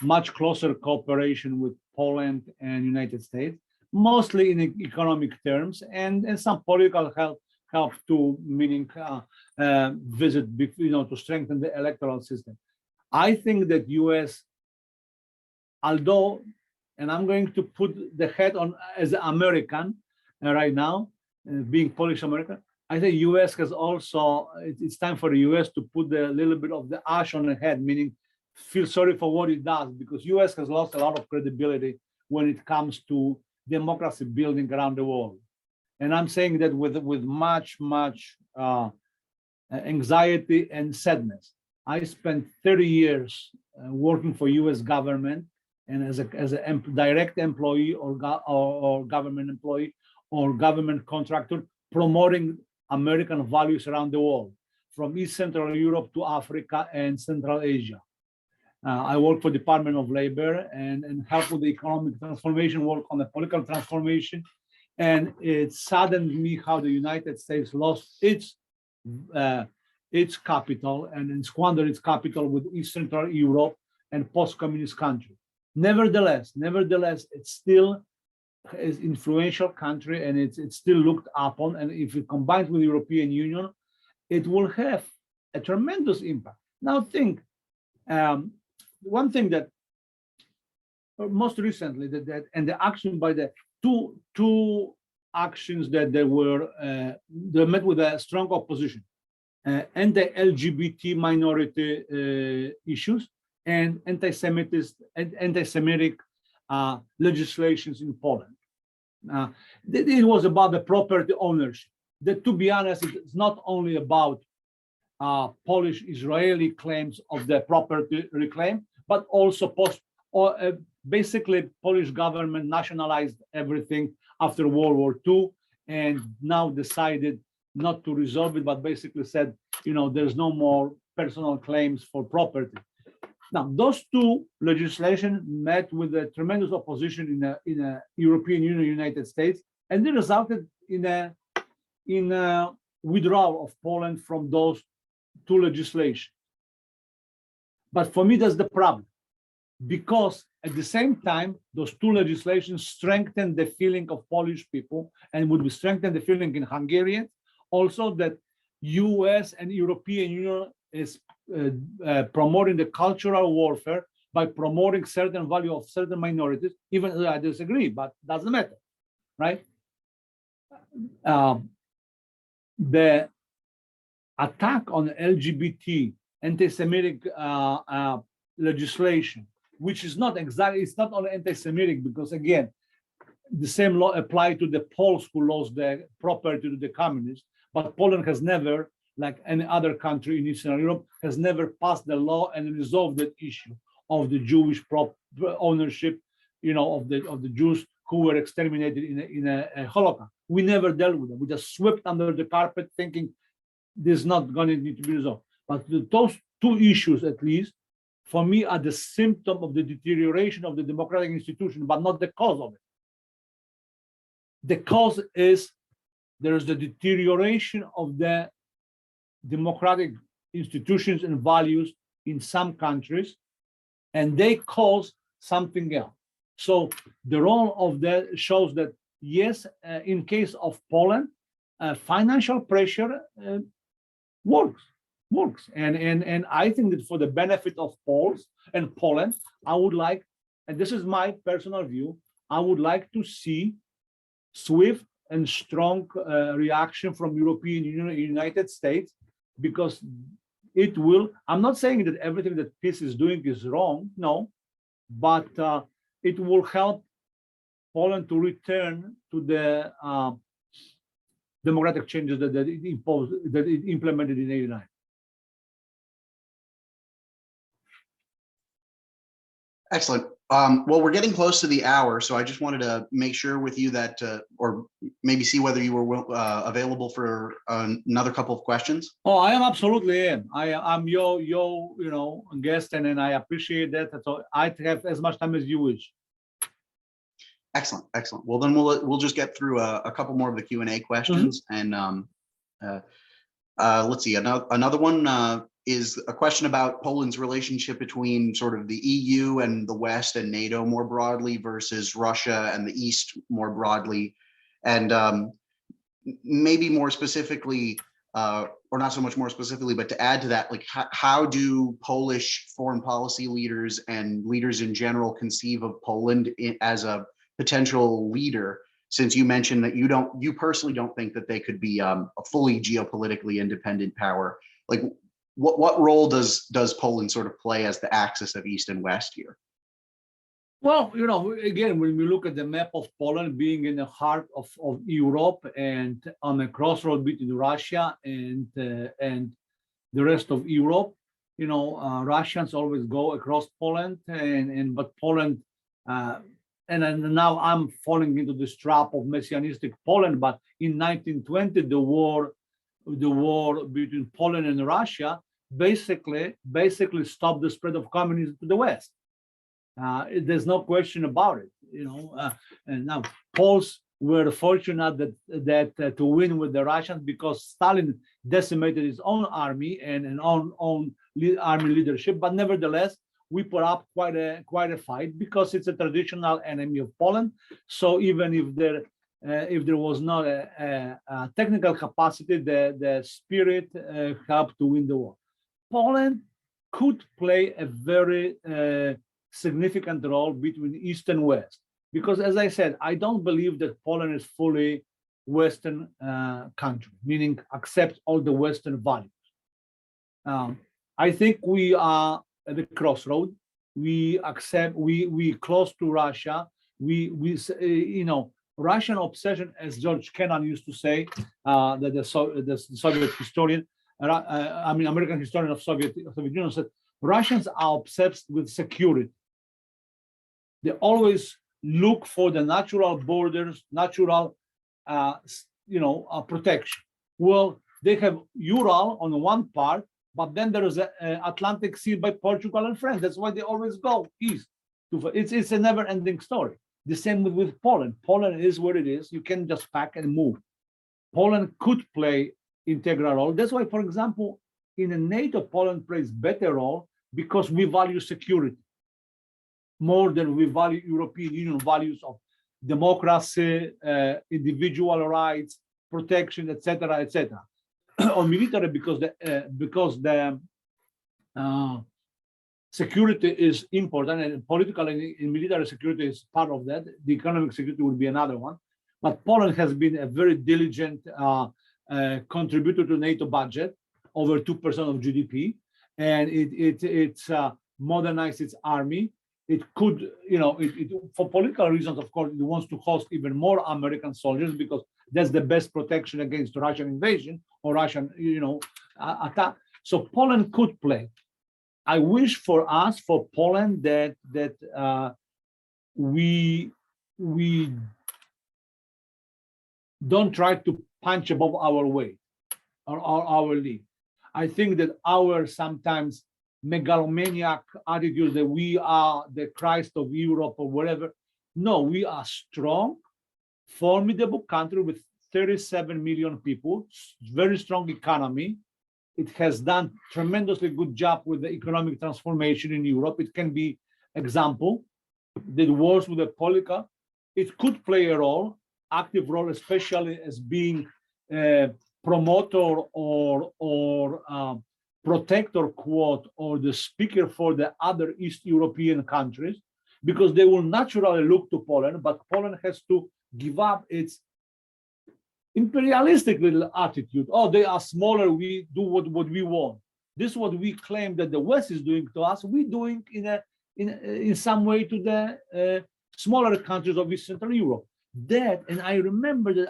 much closer cooperation with Poland and United States, mostly in economic terms, and some political help to, meaning visit, to strengthen the electoral system. I think that U.S., although, and I'm going to put the head on as an American right now, being Polish American, I think U.S. has also, it's time for the U.S. to put a little bit of the ash on the head, meaning feel sorry for what it does, because U.S. has lost a lot of credibility when it comes to democracy building around the world. And I'm saying that with much anxiety and sadness. I spent 30 years working for U.S. government and as a direct employee or government employee or government contractor, promoting American values around the world, from East Central Europe to Africa and Central Asia. I work for Department of Labor and help with the economic transformation, work on the political transformation. And it saddened me how the United States lost its capital and squandered its capital with East Central Europe and post-communist country. Nevertheless, it's still an influential country and it's still looked upon. And if it combines with the European Union, it will have a tremendous impact. Now think, one thing that most recently and the action by the two actions that they met with a strong opposition, and the LGBT minority issues and anti-Semitic legislations in Poland. It was about the property ownership. That, to be honest, it's not only about Polish-Israeli claims of the property reclaim, but also basically Polish government nationalized everything after World War II and now decided not to resolve it, but basically said, there's no more personal claims for property. Now, those two legislation met with a tremendous opposition in a European Union, United States, and they resulted in a withdrawal of Poland from those two legislation. But for me, that's the problem, because at the same time, those two legislations strengthen the feeling of Polish people and would strengthen the feeling in Hungarians, also that US and European Union is promoting the cultural warfare by promoting certain value of certain minorities, even though I disagree, but doesn't matter, right? The attack on LGBT anti-Semitic legislation, which is not exactly, it's not only anti-Semitic, because again, the same law applied to the Poles who lost their property to the communists, but Poland has never, like any other country in Eastern Europe, has never passed the law and resolved that issue of the Jewish ownership, of the Jews who were exterminated in a Holocaust. We never dealt with them. We just swept under the carpet, thinking this is not going to need to be resolved. But those two issues, at least, for me, are the symptom of the deterioration of the democratic institution, but not the cause of it. The cause is there is the deterioration of the democratic institutions and values in some countries, and they cause something else. So the role of that shows that, yes, in case of Poland, financial pressure works. And I think that for the benefit of Poles and Poland, I would like, and this is my personal view, I would like to see swift and strong reaction from European Union and United States, because it will, I'm not saying that everything that peace is doing is wrong, no, but it will help Poland to return to the democratic changes that it implemented in '89. Excellent. Well, we're getting close to the hour, so I just wanted to make sure with you that, or maybe see whether you were available for another couple of questions. Oh, I am absolutely in. I'm your guest, and I appreciate that. So I have as much time as you wish. Excellent. Well, then we'll just get through a couple more of the Q&A questions, and Let's see, another one is a question about Poland's relationship between sort of the EU and the West and NATO more broadly versus Russia and the East more broadly. And maybe more specifically, or not so much more specifically, but to add to that, like how do Polish foreign policy leaders and leaders in general conceive of Poland as a potential leader? Since you mentioned that you personally don't think that they could be a fully geopolitically independent power, like what role does Poland sort of play as the axis of East and West here? Well, again, when we look at the map of Poland being in the heart of Europe and on a crossroad between Russia and the rest of Europe, Russians always go across Poland, but Poland, and now I'm falling into this trap of messianistic Poland. But in 1920, the war between Poland and Russia basically stopped the spread of communism to the West. There's no question about it, and now Poles were fortunate that to win with the Russians because Stalin decimated his own army and own army leadership. But nevertheless, we put up quite a fight because it's a traditional enemy of Poland. So even if there was not a technical capacity, the spirit helped to win the war. Poland could play a very significant role between East and West, because as I said, I don't believe that Poland is fully Western country, meaning accept all the Western values. I think we are at the crossroad. We close to Russia. Russian obsession, as George Kennan used to say, that the Soviet historian, American historian of Soviet Union said, Russians are obsessed with security. They always look for the natural borders, natural, protection. Well, they have Ural on one part, but then there is an Atlantic Sea by Portugal and France. That's why they always go east. It's a never-ending story. The same with Poland. Poland is what it is. You can just pack and move. Poland could play integral role. That's why, for example, in a NATO, Poland plays better role because we value security more than we value European Union values of democracy, individual rights, protection, etc., etc. Or military, because the security is important, and political and military security is part of that. The economic security will be another one. But Poland has been a very diligent contributor to NATO budget, over 2% of GDP, and it's modernized its army. It could, for political reasons, of course, it wants to host even more American soldiers because that's the best protection against Russian invasion or Russian, attack. So Poland could play. I wish for us, for Poland, that we don't try to punch above our weight or our league. I think that our sometimes megalomaniac attitude that we are the Christ of Europe or whatever. No, we are strong, formidable country with 37 million people, very strong economy. It has done tremendously good job with the economic transformation in Europe. It can be example. Did wars with the Polska. It could play a role, active role, especially as being a promoter or protector, quote, or the speaker for the other East European countries, because they will naturally look to Poland, but Poland has to give up its imperialistic little attitude. Oh, they are smaller, we do what we want. This is what we claim that the West is doing to us, we're doing in some way to the smaller countries of East Central Europe. That, and I remember that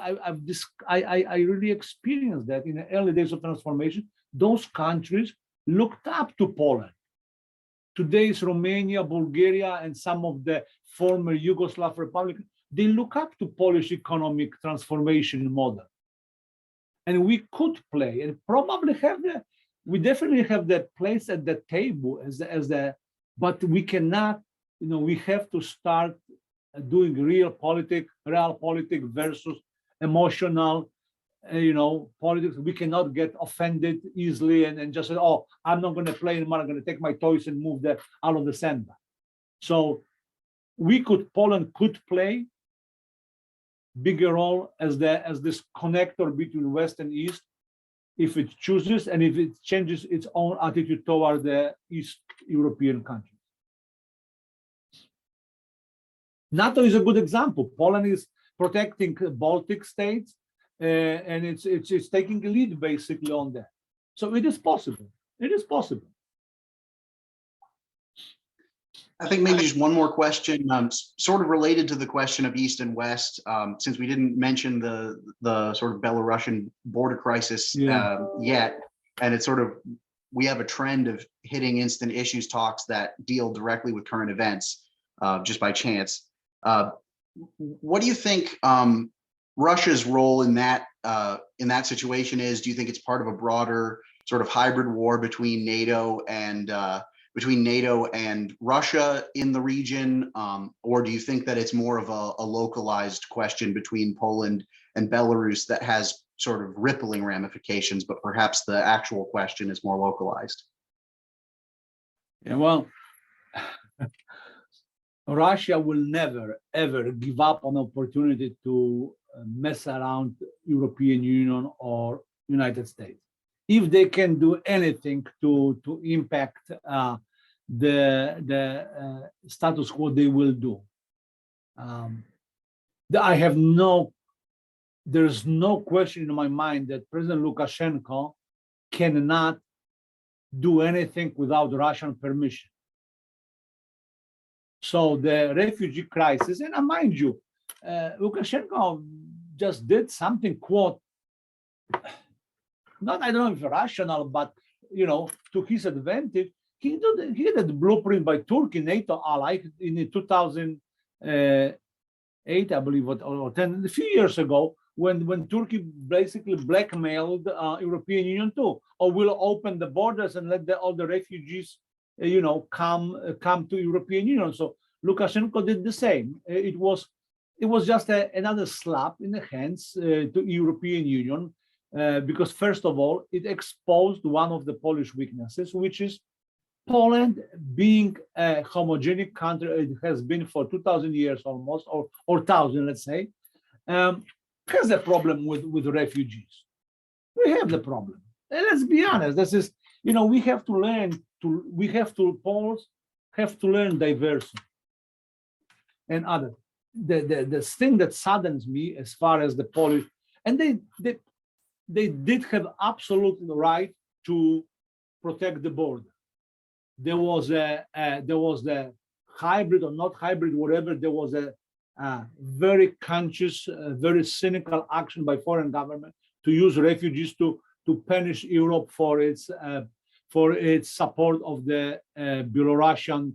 I really experienced that in the early days of transformation. Those countries looked up to Poland. Today's Romania, Bulgaria, and some of the former Yugoslav republics, they look up to Polish economic transformation model. And we could play and probably we definitely have the place at the table but we cannot, we have to start doing real politic versus emotional politics. We cannot get offended easily and just say, oh, I'm not going to play anymore. I'm going to take my toys and move out of the sandbox. So Poland could play bigger role as this connector between West and East if it chooses and if it changes its own attitude toward the East European countries. NATO is a good example. Poland is protecting Baltic states, and it's taking a lead basically on that. So it is possible. It is possible. I think maybe just one more question, sort of related to the question of East and West, since we didn't mention the sort of Belarusian border crisis yet, and it's sort of, we have a trend of hitting instant issues talks that deal directly with current events, just by chance. What do you think Russia's role in that situation is? Do you think it's part of a broader sort of hybrid war between NATO and Russia in the region, or do you think that it's more of a localized question between Poland and Belarus that has sort of rippling ramifications, but perhaps the actual question is more localized? Yeah, well, Russia will never, ever give up on opportunity to mess around European Union or United States. If they can do anything to impact the status quo, they will do. There's no question in my mind that President Lukashenko cannot do anything without Russian permission. So the refugee crisis, and mind you, Lukashenko just did something, quote, not, I don't know if rational, but, to his advantage. He did a blueprint by Turkey, NATO ally, in 2008, I believe, or 10, a few years ago, when Turkey basically blackmailed European Union too, or will open the borders and let all the refugees, come to European Union. So Lukashenko did the same. It was just another slap in the hands to European Union, because first of all, it exposed one of the Polish weaknesses, which is Poland being a homogenic country. It has been for 2,000 years almost, or 1,000, let's say, has a problem with refugees. We have the problem. And let's be honest. This is, we have to learn Poles have to learn diversity and other. The thing that saddens me as far as the Polish, and they did have absolute right to protect the border. There was the hybrid or not hybrid, whatever. There was a very conscious, very cynical action by foreign government to use refugees to punish Europe for its support of the Belarusian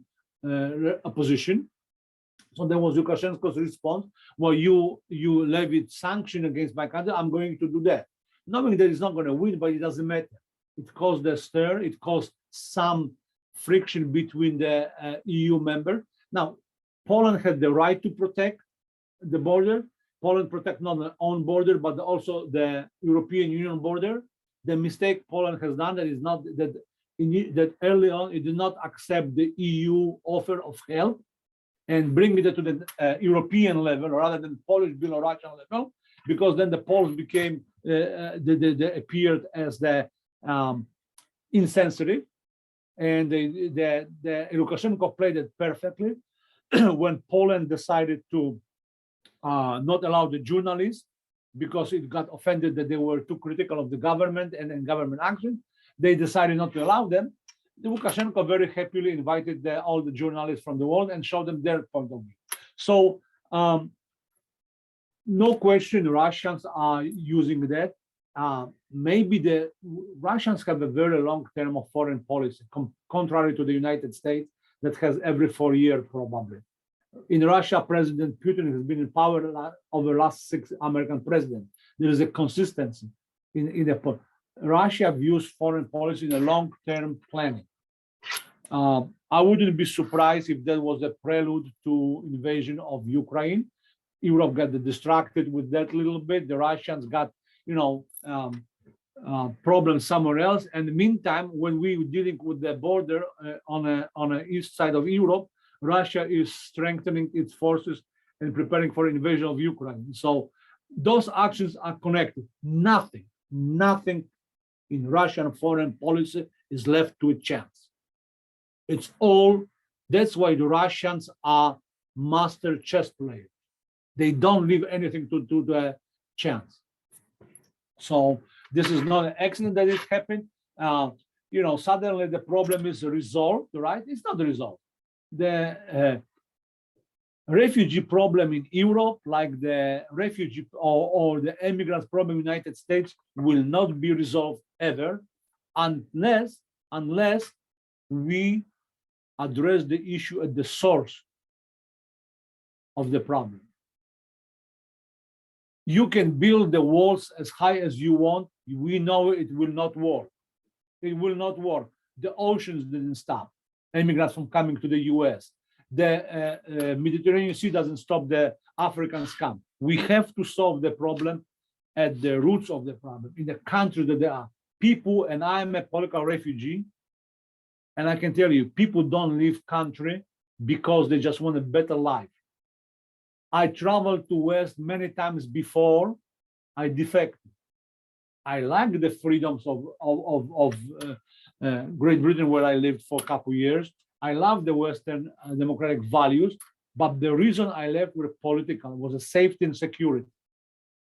opposition. So there was Lukashenko's response. Well, you levied sanction against my country. I'm going to do that, knowing that it's not going to win, but it doesn't matter. It caused a stir. It caused some friction between the EU member. Now, Poland had the right to protect the border. Poland protect not their own border, but also the European Union border. The mistake Poland has done that is not that early on it did not accept the EU offer of help and bring it to the European level rather than Polish-Belarusian level, because then the Poles became they appeared as the insensitive. And the Lukashenko played it perfectly when Poland decided to not allow the journalists because it got offended that they were too critical of the government and government action. They decided not to allow them. Lukashenko very happily invited all the journalists from the world and showed them their point of view. So no question, Russians are using that. Maybe the Russians have a very long term of foreign policy, contrary to the United States that has every 4 years probably. In Russia, President Putin has been in power over the last 6 American presidents. There is a consistency in the Russia views foreign policy in a long-term planning. I wouldn't be surprised if that was a prelude to invasion of Ukraine. Europe got distracted with that a little bit. The Russians got problems somewhere else. And in the meantime, when we were dealing with the border on the east side of Europe, Russia is strengthening its forces and preparing for invasion of Ukraine. So those actions are connected. Nothing in Russian foreign policy is left to a chance. It's all, that's why the Russians are master chess players. They don't leave anything to the chance. So this is not an accident that it happened. Suddenly the problem is resolved, right? It's not resolved. The refugee problem in Europe, like the refugee or the immigrants problem in the United States, will not be resolved ever unless we address the issue at the source of the problem. You can build the walls as high as you want. We know it will not work. It will not work. The oceans didn't stop immigrants from coming to the US. The Mediterranean Sea doesn't stop the African scum. We have to solve the problem at the roots of the problem, in the country that there are people, and I'm a political refugee, and I can tell you, people don't leave country because they just want a better life. I traveled to West many times before I defected. I like the freedoms of Great Britain, where I lived for a couple of years. I love the Western democratic values, but the reason I left were political, was a safety and security.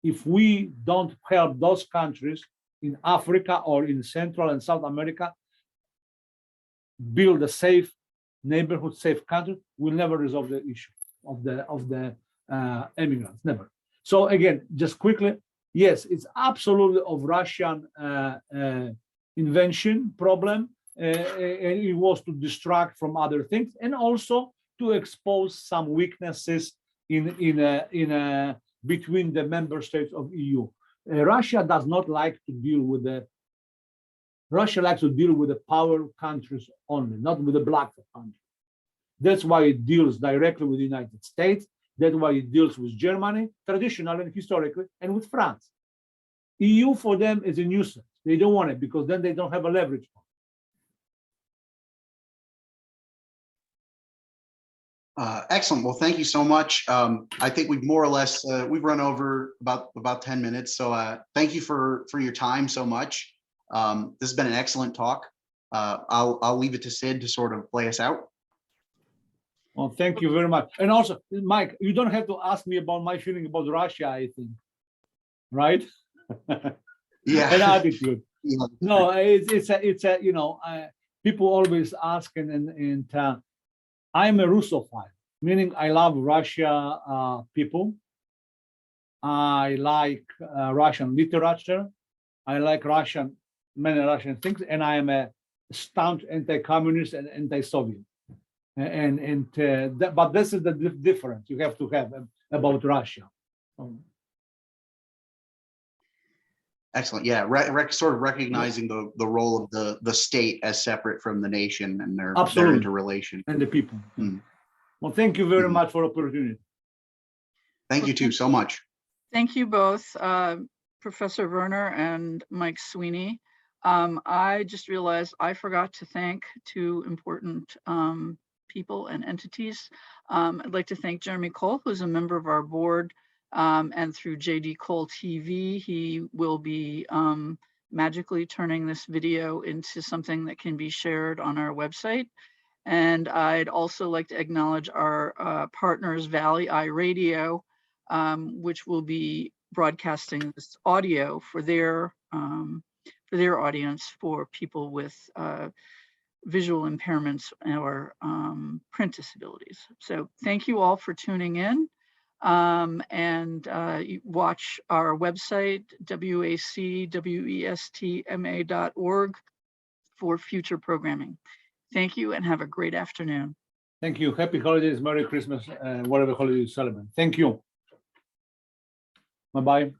If we don't help those countries in Africa or in Central and South America build a safe neighborhood, safe country, we'll never resolve the issue of the immigrants, never. So again, just quickly, yes, it's absolutely of Russian invention problem. And it was to distract from other things, and also to expose some weaknesses in between the member states of EU. Russia does not like to deal with Russia likes to deal with the power countries only, not with the black countries. That's why it deals directly with the United States. That's why it deals with Germany, traditionally and historically, and with France. EU for them is a nuisance. They don't want it because then they don't have a leverage point. Excellent. Well, thank you so much. I think we've more or less we've run over about 10 minutes. So thank you for your time so much. This has been an excellent talk. I'll leave it to Sid to sort of play us out. Well, thank you very much. And also, Mike, you don't have to ask me about my feeling about Russia, I think, right? Yeah. An attitude. Yeah. No, it's a people always ask, and I'm a Russophile, meaning I love Russia people. I like Russian literature. I like many Russian things, and I am a staunch anti-communist and anti-Soviet. But this is the difference you have to have about Russia. Excellent. Yeah, sort of recognizing the role of the state as separate from the nation and their interrelation. And the people. Well, thank you very much for the opportunity. Thank you too so much. Thank you both, Professor Werner and Mike Sweeney. I just realized I forgot to thank two important people and entities. I'd like to thank Jeremy Cole, who's a member of our board, and through JD Cole TV, he will be magically turning this video into something that can be shared on our website. And I'd also like to acknowledge our partners, Valley Eye Radio, which will be broadcasting this audio for their audience, for people with visual impairments or print disabilities. So thank you all for tuning in, and watch our website, wacwestma.org, for future programming. Thank you and have a great afternoon. Thank you. Happy holidays, Merry Christmas, whatever holiday you celebrate. Thank you. Bye-bye.